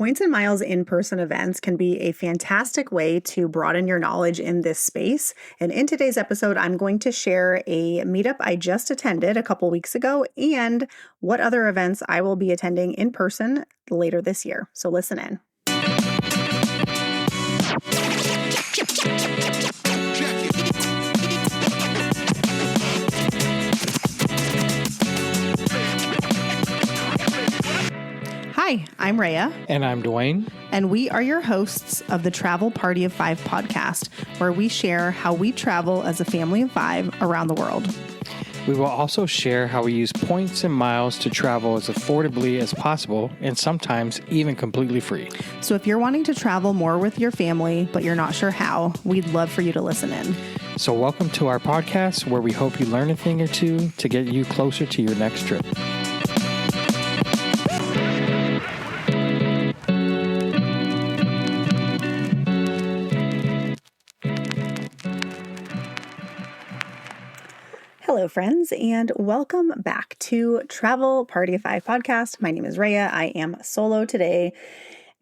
Points and miles in-person events can be a fantastic way to broaden your knowledge in this space. And in today's episode, I'm going to share a meetup I just attended a couple weeks ago and what other events I will be attending in person later this year. So listen in. Hi, I'm Raya. And I'm Dwayne. And we are your hosts of the Travel Party of Five podcast, where we share how we travel as a family of five around the world. We will also share how we use points and miles to travel as affordably as possible and sometimes even completely free. So if you're wanting to travel more with your family, but you're not sure how, we'd love for you to listen in. So welcome to our podcast, where we hope you learn a thing or two to get you closer to your next trip. Hello, friends, and welcome back to Travel Party of Five podcast. My name is Raya. I am solo today,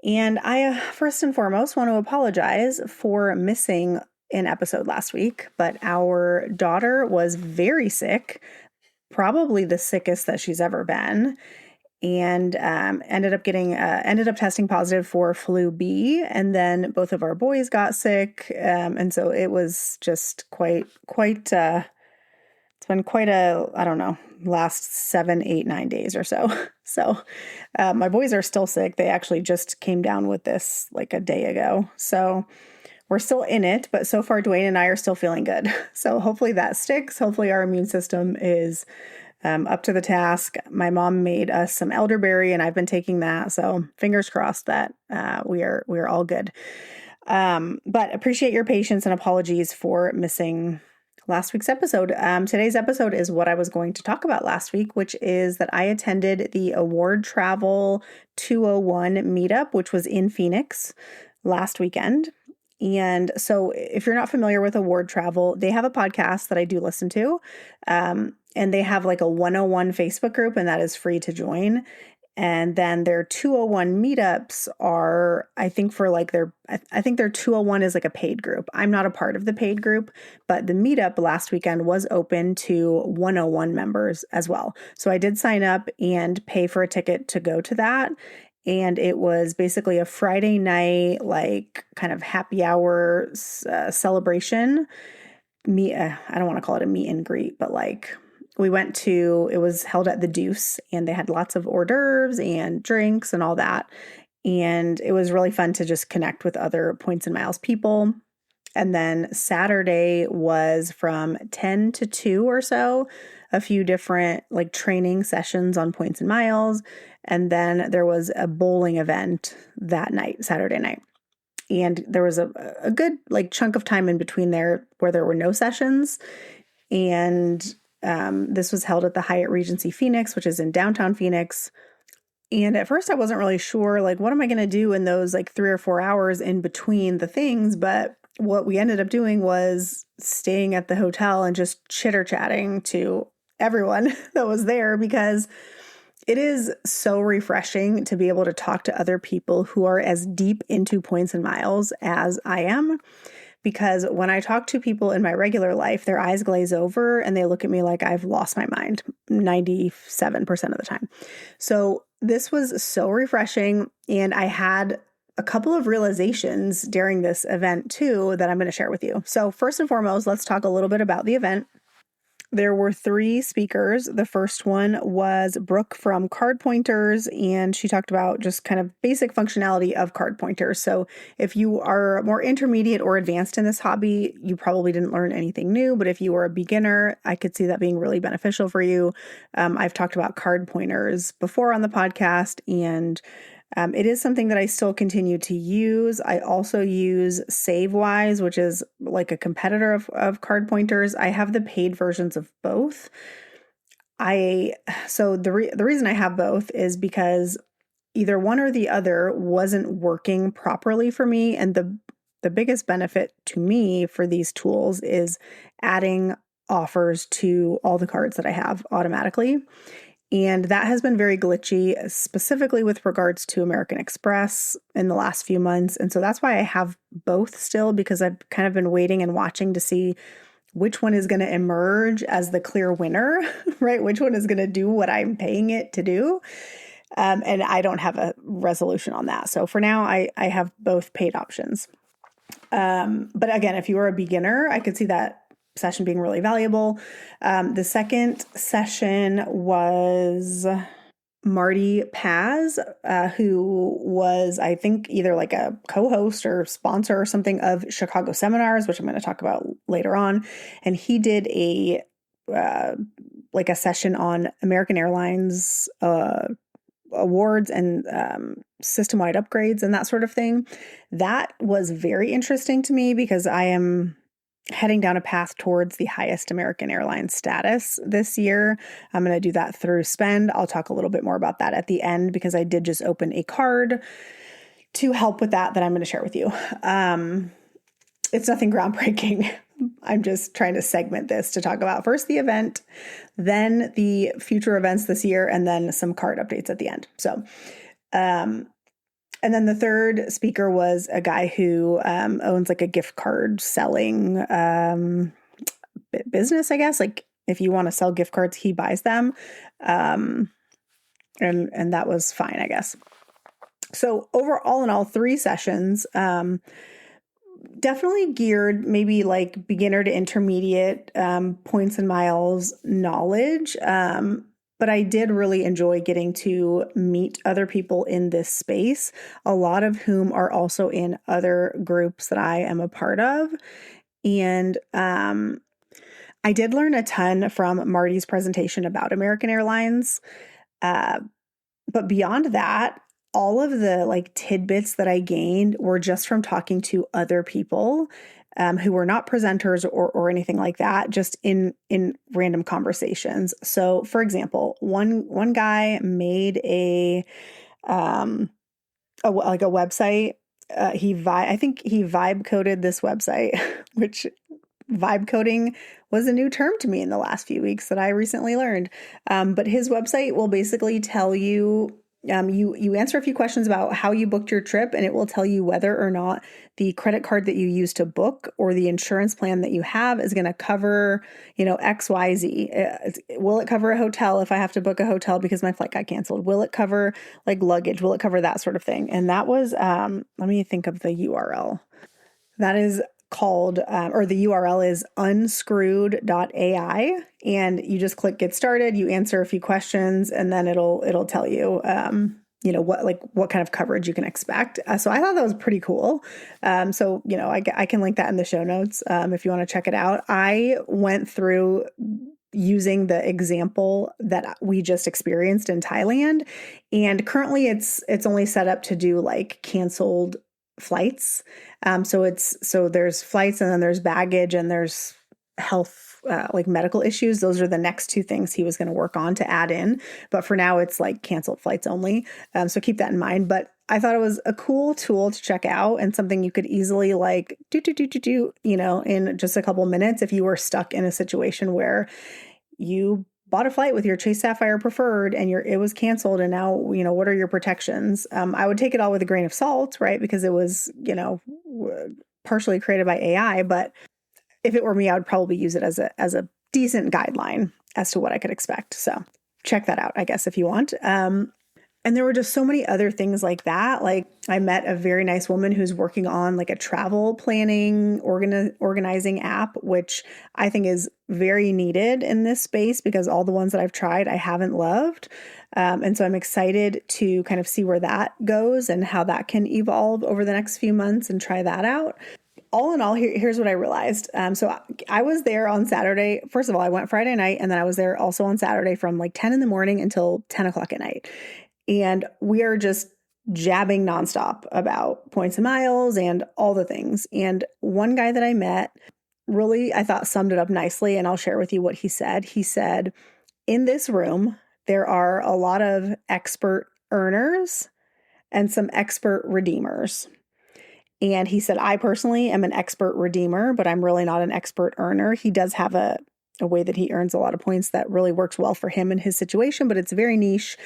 and I first and foremost want to apologize for missing an episode last week, but our daughter was very sick, probably the sickest that she's ever been, and ended up testing positive for flu B, and then both of our boys got sick, and so it was just quite it's been quite last 7, 8, 9 days or so. So my boys are still sick. They actually just came down with this like a day ago. So we're still in it, but so far Dwayne and I are still feeling good. So hopefully that sticks. Hopefully our immune system is up to the task. My mom made us some elderberry and I've been taking that. So fingers crossed that we are all good. But appreciate your patience and apologies for missing last week's episode. Today's episode is what I was going to talk about last week, which is that I attended the Award Travel 201 meetup, which was in Phoenix last weekend. And so if you're not familiar with Award Travel, they have a podcast that I do listen to. And they have like a 101 Facebook group, and that is free to join. And then their 201 meetups are, I think their 201 is like a paid group. I'm not a part of the paid group, but the meetup last weekend was open to 101 members as well. So I did sign up and pay for a ticket to go to that. And it was basically a Friday night, like kind of happy hour celebration. I don't want to call it a meet and greet, but like, it was held at the Deuce, and they had lots of hors d'oeuvres and drinks and all that. And it was really fun to just connect with other Points and Miles people. And then Saturday was from 10 to 2 or so, a few different like training sessions on Points and Miles. And then there was a bowling event that night, Saturday night. And there was a good like chunk of time in between there where there were no sessions. And this was held at the Hyatt Regency Phoenix, which is in downtown Phoenix. And at first I wasn't really sure, like, what am I going to do in those like 3 or 4 hours in between the things? But what we ended up doing was staying at the hotel and just chitter-chatting to everyone that was there, because it is so refreshing to be able to talk to other people who are as deep into Points and Miles as I am. Because when I talk to people in my regular life, their eyes glaze over and they look at me like I've lost my mind 97% of the time. So this was so refreshing. And I had a couple of realizations during this event too that I'm going to share with you. So first and foremost, let's talk a little bit about the event. There were 3 speakers. The first one was Brooke from CardPointers, and she talked about just kind of basic functionality of CardPointers. So if you are more intermediate or advanced in this hobby, you probably didn't learn anything new, but if you are a beginner, I could see that being really beneficial for you. I've talked about CardPointers before on the podcast, and it is something that I still continue to use. I also use SaveWise, which is like a competitor of CardPointers. I have the paid versions of both. So the reason I have both is because either one or the other wasn't working properly for me. And the biggest benefit to me for these tools is adding offers to all the cards that I have automatically. And that has been very glitchy, specifically with regards to American Express in the last few months. And so that's why I have both still, because I've kind of been waiting and watching to see which one is going to emerge as the clear winner, right? Which one is going to do what I'm paying it to do. And I don't have a resolution on that. So for now, I have both paid options. But again, if you are a beginner, I could see that session being really valuable. The second session was Marty Paz, who was, I think, either like a co-host or sponsor or something of Chicago Seminars, which I'm going to talk about later on. And he did a session on American Airlines awards and system-wide upgrades and that sort of thing. That was very interesting to me because I am heading down a path towards the highest American Airlines status this year. I'm going to do that through spend. I'll talk a little bit more about that at the end because I did just open a card to help with that I'm going to share with you. It's nothing groundbreaking. I'm just trying to segment this to talk about first the event, then the future events this year, and then some card updates at the end. So, and then the third speaker was a guy who owns like a gift card selling business, I guess. Like if you want to sell gift cards, he buys them. And that was fine, I guess. So overall in all 3 sessions, definitely geared maybe like beginner to intermediate points and miles knowledge. But I did really enjoy getting to meet other people in this space, a lot of whom are also in other groups that I am a part of. And I did learn a ton from Marty's presentation about American Airlines. But beyond that, all of the like tidbits that I gained were just from talking to other people who were not presenters or anything like that, just in random conversations. So, for example, one guy made a website. I think he vibe coded this website, which vibe coding was a new term to me in the last few weeks that I recently learned. But his website will basically tell you. You answer a few questions about how you booked your trip, and it will tell you whether or not the credit card that you use to book or the insurance plan that you have is going to cover, X, Y, Z. Will it cover a hotel if I have to book a hotel because my flight got canceled? Will it cover like luggage? Will it cover that sort of thing? And that was, let me think of the URL. That is called, or the URL is unscrewed.ai, and you just click get started, you answer a few questions, and then it'll tell you, what kind of coverage you can expect. So I thought that was pretty cool. So, I can link that in the show notes if you want to check it out. I went through using the example that we just experienced in Thailand, and currently it's only set up to do like canceled flights. So there's flights, and then there's baggage, and there's health, like medical issues. Those are the next 2 things he was going to work on to add in. But for now, it's like canceled flights only. So keep that in mind. But I thought it was a cool tool to check out and something you could easily like do, in just a couple minutes if you were stuck in a situation where you bought a flight with your Chase Sapphire Preferred and it was canceled, and now, what are your protections? I would take it all with a grain of salt, right? Because it was, partially created by AI, but if it were me, I would probably use it as a decent guideline as to what I could expect. So check that out, I guess, if you want. And there were just so many other things like that. Like I met a very nice woman who's working on like a travel planning, organizing app, which I think is very needed in this space because all the ones that I've tried, I haven't loved. And so I'm excited to kind of see where that goes and how that can evolve over the next few months and try that out. All in all, here's what I realized. So I was there on Saturday. First of all, I went Friday night, and then I was there also on Saturday from like 10 in the morning until 10 o'clock at night. And we are just jabbing nonstop about points and miles and all the things. And one guy that I met really, I thought, summed it up nicely. And I'll share with you what he said. He said, in this room, there are a lot of expert earners and some expert redeemers. And he said, I personally am an expert redeemer, but I'm really not an expert earner. He does have a a way that he earns a lot of points that really works well for him and his situation, but it's very niche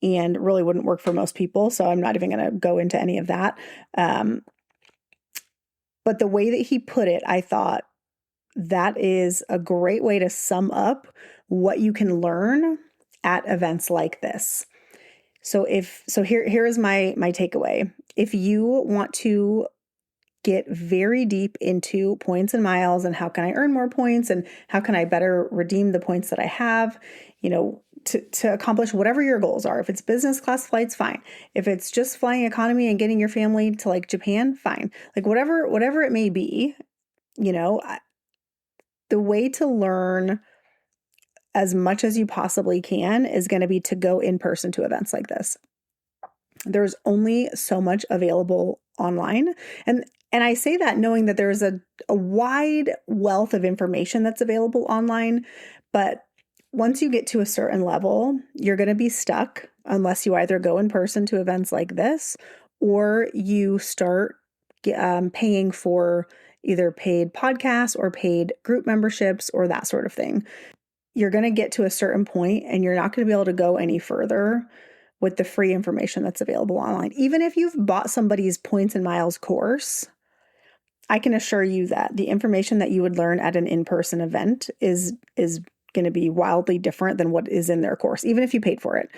and really wouldn't work for most people. So I'm not even going to go into any of that. But the way that he put it, I thought that is a great way to sum up what you can learn at events like this. So here is my takeaway. If you want to get very deep into points and miles and how can I earn more points and how can I better redeem the points that I have, to accomplish whatever your goals are. If it's business class flights, fine. If it's just flying economy and getting your family to like Japan, fine. Like whatever it may be, the way to learn as much as you possibly can is going to be to go in person to events like this. There's only so much available online. And I say that knowing that there's a wide wealth of information that's available online. But once you get to a certain level, you're going to be stuck unless you either go in person to events like this or you start paying for either paid podcasts or paid group memberships or that sort of thing. You're going to get to a certain point and you're not going to be able to go any further with the free information that's available online. Even if you've bought somebody's points and miles course, I can assure you that the information that you would learn at an in-person event is going to be wildly different than what is in their course, even if you paid for it.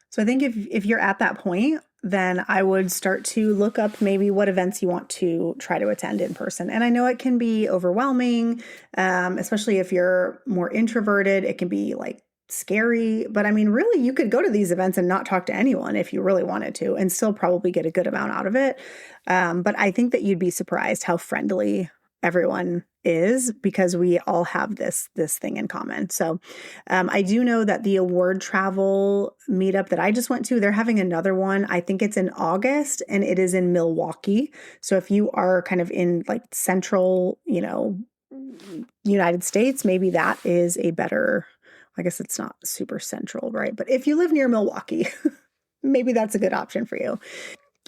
So I think if you're at that point, then I would start to look up maybe what events you want to try to attend in person. And I know it can be overwhelming, especially if you're more introverted. It can be like scary, but I mean, really, you could go to these events and not talk to anyone if you really wanted to and still probably get a good amount out of it. But I think that you'd be surprised how friendly everyone is because we all have this thing in common. So I do know that the award travel meetup that I just went to, they're having another one. I think it's in August and it is in Milwaukee. So if you are kind of in like central, United States, maybe that is a better, I guess it's not super central, right? But if you live near Milwaukee, maybe that's a good option for you.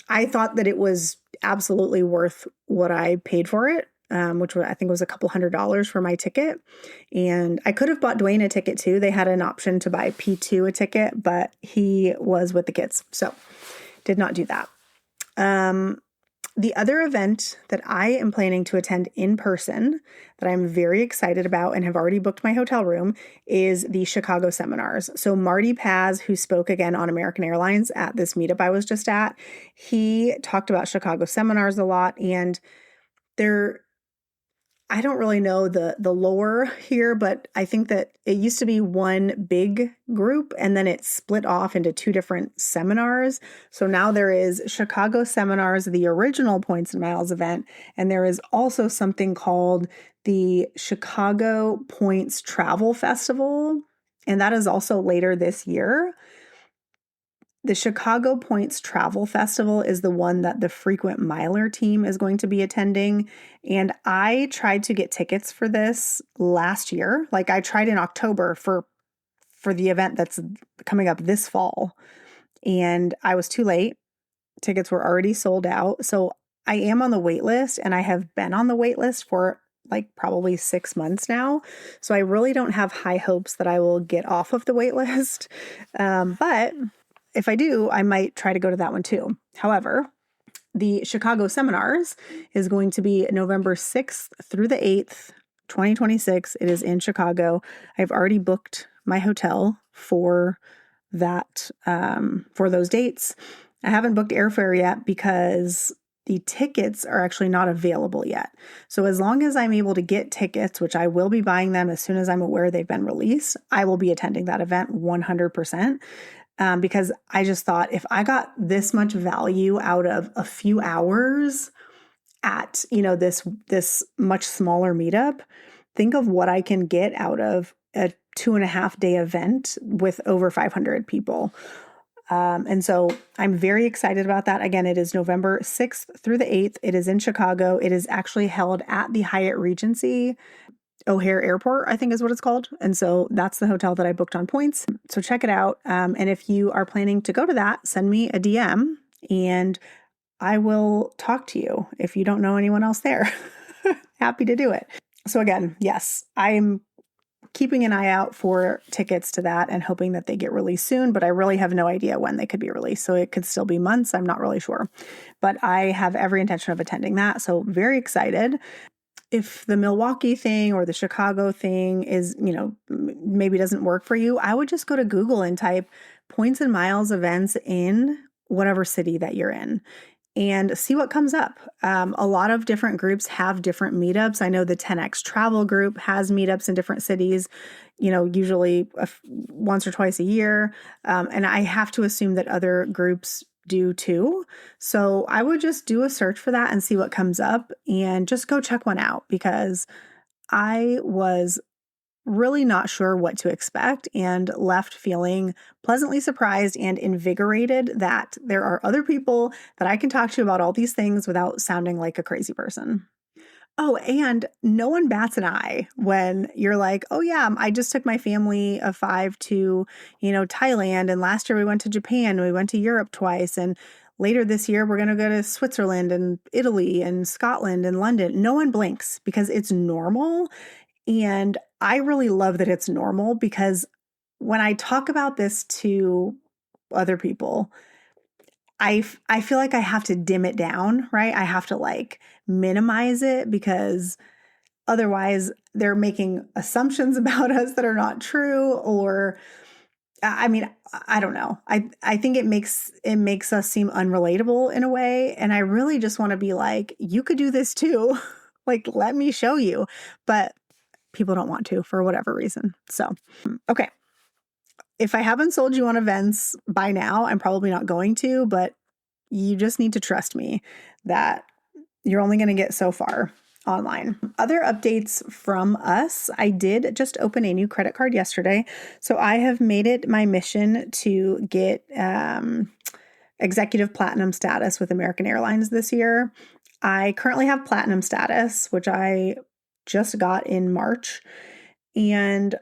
I thought that it was absolutely worth what I paid for it. Which I think was a couple $100s for my ticket. And I could have bought Dwayne a ticket too. They had an option to buy P2 a ticket, but he was with the kids. So did not do that. The other event that I am planning to attend in person that I'm very excited about and have already booked my hotel room is the Chicago seminars. So Marty Paz, who spoke again on American Airlines at this meetup I was just at, he talked about Chicago seminars a lot. And I don't really know the lore here, but I think that it used to be one big group and then it split off into two different seminars. So now there is Chicago Seminars, the original Points and Miles event, and there is also something called the Chicago Points Travel Festival, and that is also later this year. The Chicago Points Travel Festival is the one that the Frequent Miler team is going to be attending. And I tried to get tickets for this last year. Like I tried in October for the event that's coming up this fall. And I was too late. Tickets were already sold out. So I am on the wait list and I have been on the wait list for like probably 6 months now. So I really don't have high hopes that I will get off of the wait list. But if I do, I might try to go to that one too. However, the Chicago Seminars is going to be November 6th through the 8th, 2026. It is in Chicago. I've already booked my hotel for that, for those dates. I haven't booked airfare yet because the tickets are actually not available yet. So as long as I'm able to get tickets, which I will be buying them as soon as I'm aware they've been released, I will be attending that event 100%. Because I just thought if I got this much value out of a few hours at, this much smaller meetup, think of what I can get out of a 2.5-day event with over 500 people. And so I'm very excited about that. Again, it is November 6th through the 8th. It is in Chicago. It is actually held at the Hyatt Regency O'Hare Airport, I think is what it's called. And so that's the hotel that I booked on Points. So check it out. And if you are planning to go to that, send me a DM and I will talk to you if you don't know anyone else there. Happy to do it. So again, yes, I'm keeping an eye out for tickets to that and hoping that they get released soon, but I really have no idea when they could be released. So it could still be months. I'm not really sure, but I have every intention of attending that. So very excited. If the Milwaukee thing or the Chicago thing is, maybe doesn't work for you, I would just go to Google and type points and miles events in whatever city that you're in and see what comes up. A lot of different groups have different meetups. I know the 10X travel group has meetups in different cities, usually once or twice a year. And I have to assume that other groups do too. So I would just do a search for that and see what comes up and just go check one out, because I was really not sure what to expect and left feeling pleasantly surprised and invigorated that there are other people that I can talk to about all these things without sounding like a crazy person. Oh, and no one bats an eye when you're like, oh yeah, I just took my family of 5 to, Thailand. And last year we went to Japan, we went to Europe twice. And later this year, we're going to go to Switzerland and Italy and Scotland and London. No one blinks because it's normal. And I really love that it's normal, because when I talk about this to other people, I feel like I have to dim it down, right? I have to minimize it, because otherwise they're making assumptions about us that are not true. Or, I mean, I don't know. I think it makes us seem unrelatable in a way. And I really just want to be like, you could do this too. Let me show you. But people don't want to for whatever reason. So, okay. If I haven't sold you on events by now, I'm probably not going to, but you just need to trust me that you're only going to get so far online. Other updates from us. I did just open a new credit card yesterday. So I have made it my mission to get executive platinum status with American Airlines this year. I currently have platinum status, which I just got in March. And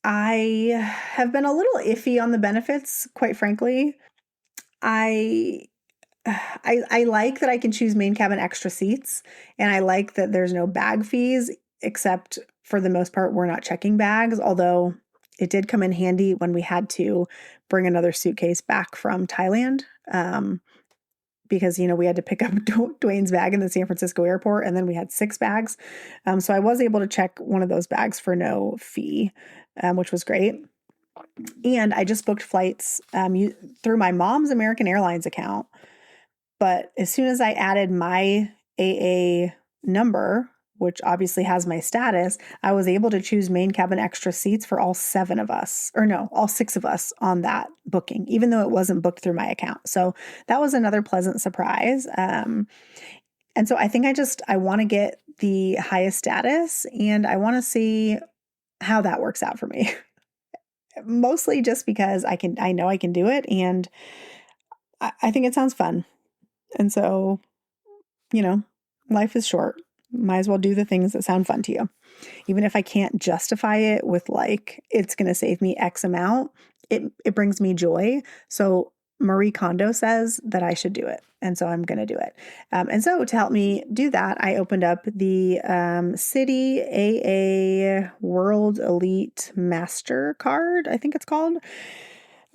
I have been a little iffy on the benefits, quite frankly. I like that I can choose main cabin extra seats, and I like that there's no bag fees, except for the most part, we're not checking bags, although it did come in handy when we had to bring another suitcase back from Thailand. Because, we had to pick up Dwayne's bag in the San Francisco airport, and then we had 6 bags. So I was able to check one of those bags for no fee, which was great. And I just booked flights through my mom's American Airlines account. But as soon as I added my AA number, which obviously has my status, I was able to choose main cabin extra seats for all 7 of us, or no, all 6 of us on that booking, even though it wasn't booked through my account. So that was another pleasant surprise. And so I think I want to get the highest status, and I want to see how that works out for me. Mostly just because I know I can do it, and I think it sounds fun. And so, life is short. Might as well do the things that sound fun to you. Even if I can't justify it with it's going to save me X amount, it brings me joy. So Marie Kondo says that I should do it. And so I'm going to do it. And so to help me do that, I opened up the Citi AA World Elite Master Card, I think it's called.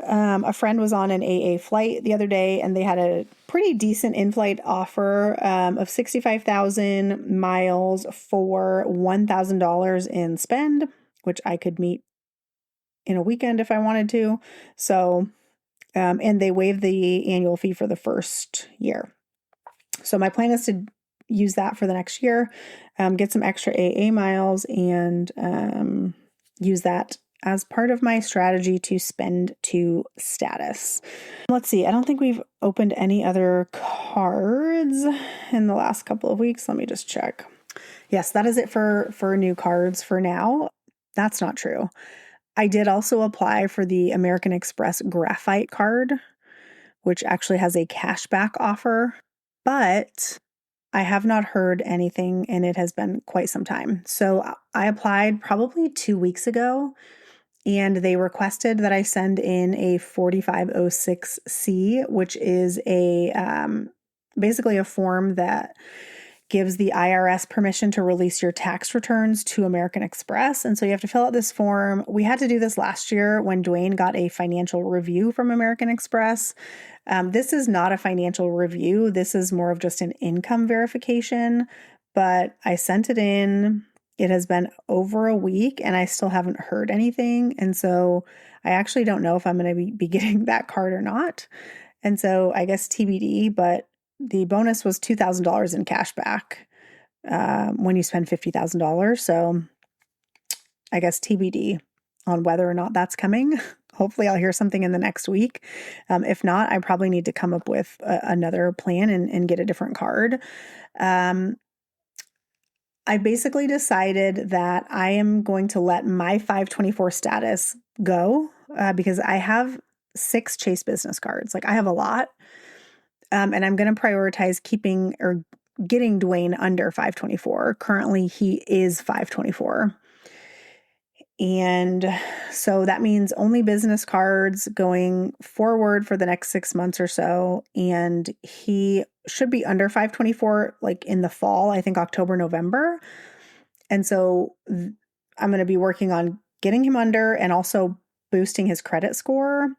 A friend was on an AA flight the other day, and they had a pretty decent in-flight offer of 65,000 miles for $1,000 in spend, which I could meet in a weekend if I wanted to. So, and they waived the annual fee for the first year. So my plan is to use that for the next year, get some extra AA miles, and use that as part of my strategy to spend to status. Let's see. I don't think we've opened any other cards in the last couple of weeks. Let me just check. Yes, that is it for new cards for now. That's not true. I did also apply for the American Express Graphite card, which actually has a cashback offer, but I have not heard anything, and it has been quite some time. So I applied probably 2 weeks ago, and they requested that I send in a 4506C, which is basically a form that gives the IRS permission to release your tax returns to American Express. And so you have to fill out this form. We had to do this last year when Dwayne got a financial review from American Express. This is not a financial review. This is more of just an income verification, but I sent it in. It has been over a week and I still haven't heard anything. And so I actually don't know if I'm going to be getting that card or not. And so I guess TBD, but the bonus was $2,000 in cash back when you spend $50,000. So I guess TBD on whether or not that's coming. Hopefully I'll hear something in the next week. If not, I probably need to come up with another plan and get a different card. I basically decided that I am going to let my 524 status go because I have 6 Chase business cards. Like I have a lot. And I'm going to prioritize keeping or getting Dwayne under 524. Currently, he is 524. And so that means only business cards going forward for the next 6 months or so. And he should be under 524 like in the fall, I think October, November. And so I'm going to be working on getting him under and also boosting his credit score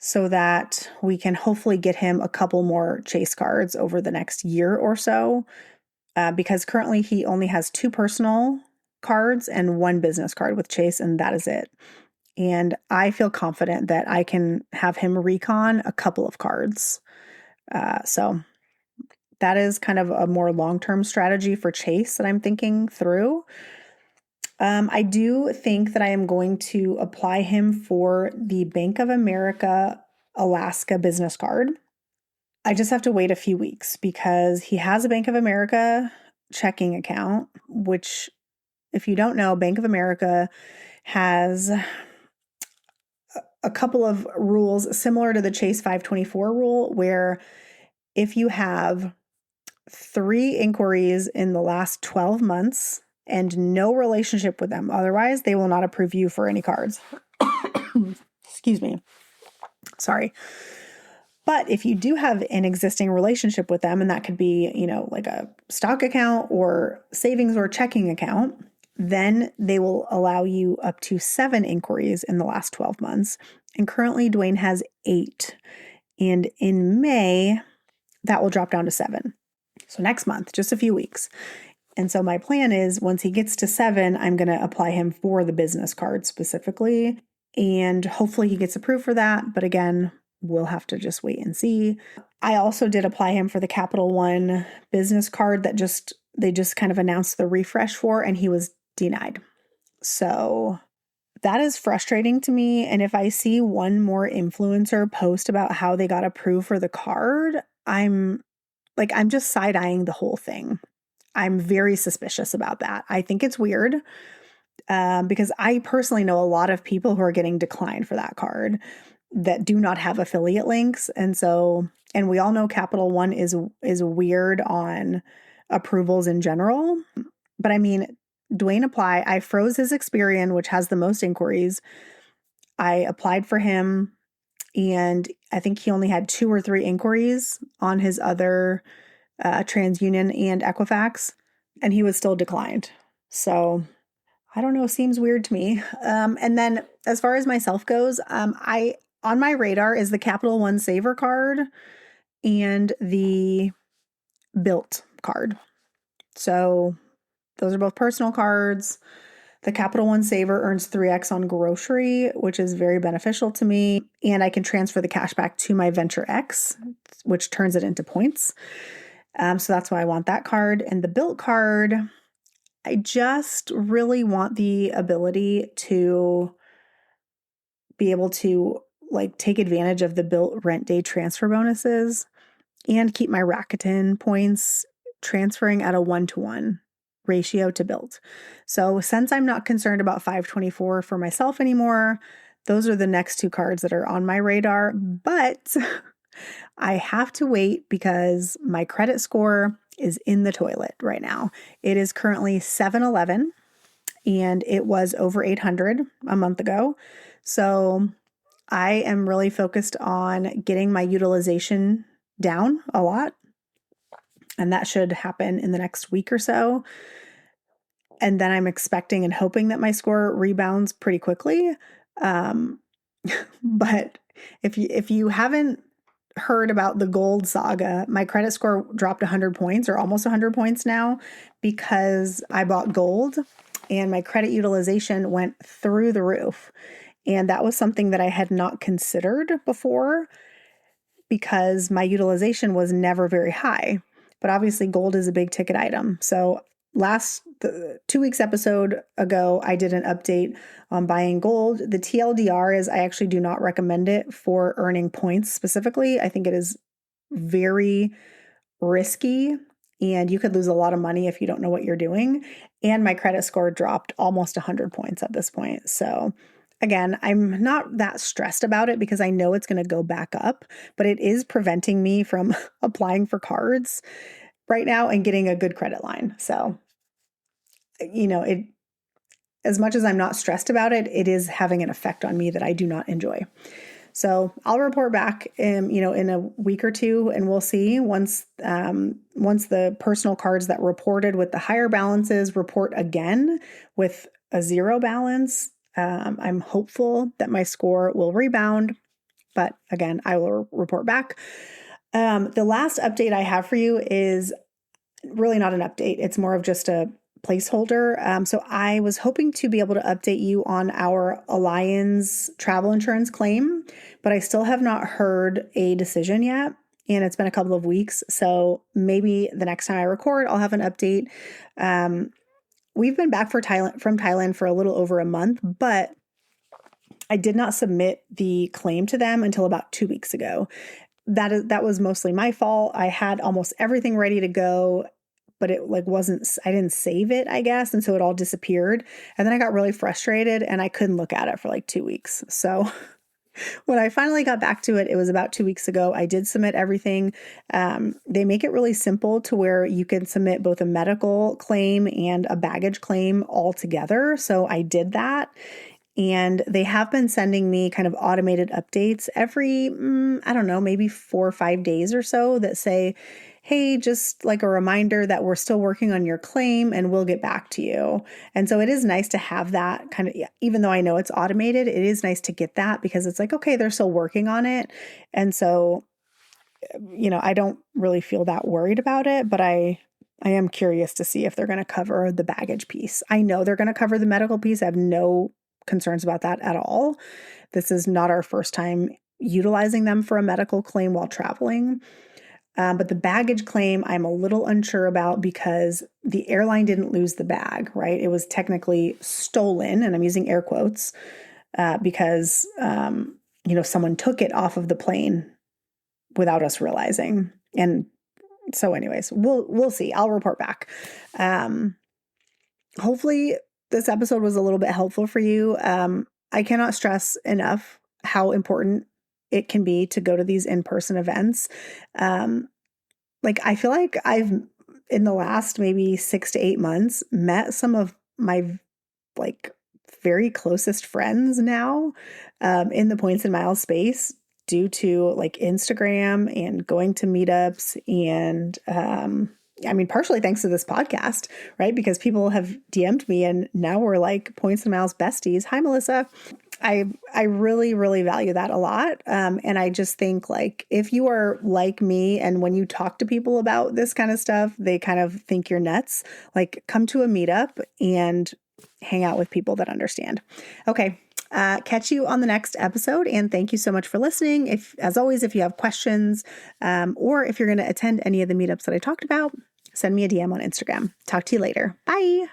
so that we can hopefully get him a couple more Chase cards over the next year or so. Because currently he only has 2 personal cards and 1 business card with Chase, and that is it. And I feel confident that I can have him recon a couple of cards. So that is kind of a more long-term strategy for Chase that I'm thinking through. I do think that I am going to apply him for the Bank of America Alaska business card. I just have to wait a few weeks because he has a Bank of America checking account, which, if you don't know, Bank of America has a couple of rules similar to the Chase 524 rule, where if you have 3 inquiries in the last 12 months and no relationship with them, otherwise they will not approve you for any cards. Excuse me. Sorry. But if you do have an existing relationship with them, and that could be, like a stock account or savings or checking account, then they will allow you up to 7 inquiries in the last 12 months. And currently Dwayne has 8. And in May, that will drop down to 7. So next month, just a few weeks. And so my plan is once he gets to 7, I'm going to apply him for the business card specifically. And hopefully he gets approved for that. But again, we'll have to just wait and see. I also did apply him for the Capital One business card that they just kind of announced the refresh for, and he was denied. So that is frustrating to me. And if I see one more influencer post about how they got approved for the card, I'm just side-eyeing the whole thing. I'm very suspicious about that. I think it's weird because I personally know a lot of people who are getting declined for that card that do not have affiliate links. And we all know Capital One is weird on approvals in general. But I mean, Dwayne I froze his Experian, which has the most inquiries. I applied for him, and I think he only had 2 or 3 inquiries on his other TransUnion and Equifax, and he was still declined. So I don't know, seems weird to me. And then as far as myself goes, on my radar is the Capital One Saver card and the Built card. So those are both personal cards. The Capital One Saver earns 3x on grocery, which is very beneficial to me. And I can transfer the cash back to my Venture X, which turns it into points. So that's why I want that card. And the Built card, I just really want the ability to be able to take advantage of the Built rent day transfer bonuses and keep my Rakuten points transferring at a 1-to-1 ratio to Built. So since I'm not concerned about 524 for myself anymore, those are the next 2 cards that are on my radar. But I have to wait because my credit score is in the toilet right now. It is currently 711 and it was over 800 a month ago. So I am really focused on getting my utilization down a lot. And that should happen in the next week or so. And then I'm expecting and hoping that my score rebounds pretty quickly. But if you haven't heard about the gold saga, my credit score dropped 100 points or almost 100 points now because I bought gold and my credit utilization went through the roof. And that was something that I had not considered before because my utilization was never very high. But obviously gold is a big ticket item. So 2 weeks episode ago, I did an update on buying gold. The TLDR is I actually do not recommend it for earning points specifically. I think it is very risky and you could lose a lot of money if you don't know what you're doing. And my credit score dropped almost 100 points at this point. So again, I'm not that stressed about it because I know it's going to go back up, but it is preventing me from applying for cards right now and getting a good credit line. So, as much as I'm not stressed about it, it is having an effect on me that I do not enjoy. So I'll report back, in a week or two, and we'll see once the personal cards that reported with the higher balances report again with a zero balance. I'm hopeful that my score will rebound, but again, I will report back. The last update I have for you is really not an update. It's more of just a placeholder. So I was hoping to be able to update you on our Alliance travel insurance claim, but I still have not heard a decision yet. And it's been a couple of weeks. So maybe the next time I record, I'll have an update. We've been back from Thailand for a little over a month, but I did not submit the claim to them until about 2 weeks ago. That was mostly my fault. I had almost everything ready to go, but it I didn't save it, I guess. And so it all disappeared. And then I got really frustrated and I couldn't look at it for 2 weeks. So when I finally got back to it, it was about 2 weeks ago. I did submit everything. They make it really simple to where you can submit both a medical claim and a baggage claim all together. So I did that. And they have been sending me kind of automated updates every, maybe 4 or 5 days or so that say, hey, just like a reminder that we're still working on your claim and we'll get back to you. And so it is nice to have that kind of, even though I know it's automated, it is nice to get that because it's like, okay, they're still working on it. And so, I don't really feel that worried about it, but I am curious to see if they're going to cover the baggage piece. I know they're going to cover the medical piece. I have no concerns about that at all. This is not our first time utilizing them for a medical claim while traveling. But the baggage claim, I'm a little unsure about because the airline didn't lose the bag, right? It was technically stolen, and I'm using air quotes, because, someone took it off of the plane without us realizing. And so anyways, we'll see. I'll report back. Hopefully this episode was a little bit helpful for you. I cannot stress enough how important it can be to go to these in-person events. I feel like I've, in the last maybe 6 to 8 months, met some of my very closest friends now, in the points and miles space due to Instagram and going to meetups and, partially thanks to this podcast, right? Because people have DM'd me and now we're points and miles besties. Hi, Melissa. I really, really value that a lot. And I just think if you are like me and when you talk to people about this kind of stuff, they kind of think you're nuts, come to a meetup and hang out with people that understand. Okay. Catch you on the next episode. And thank you so much for listening. As always, if you have questions, or if you're going to attend any of the meetups that I talked about, send me a DM on Instagram. Talk to you later. Bye.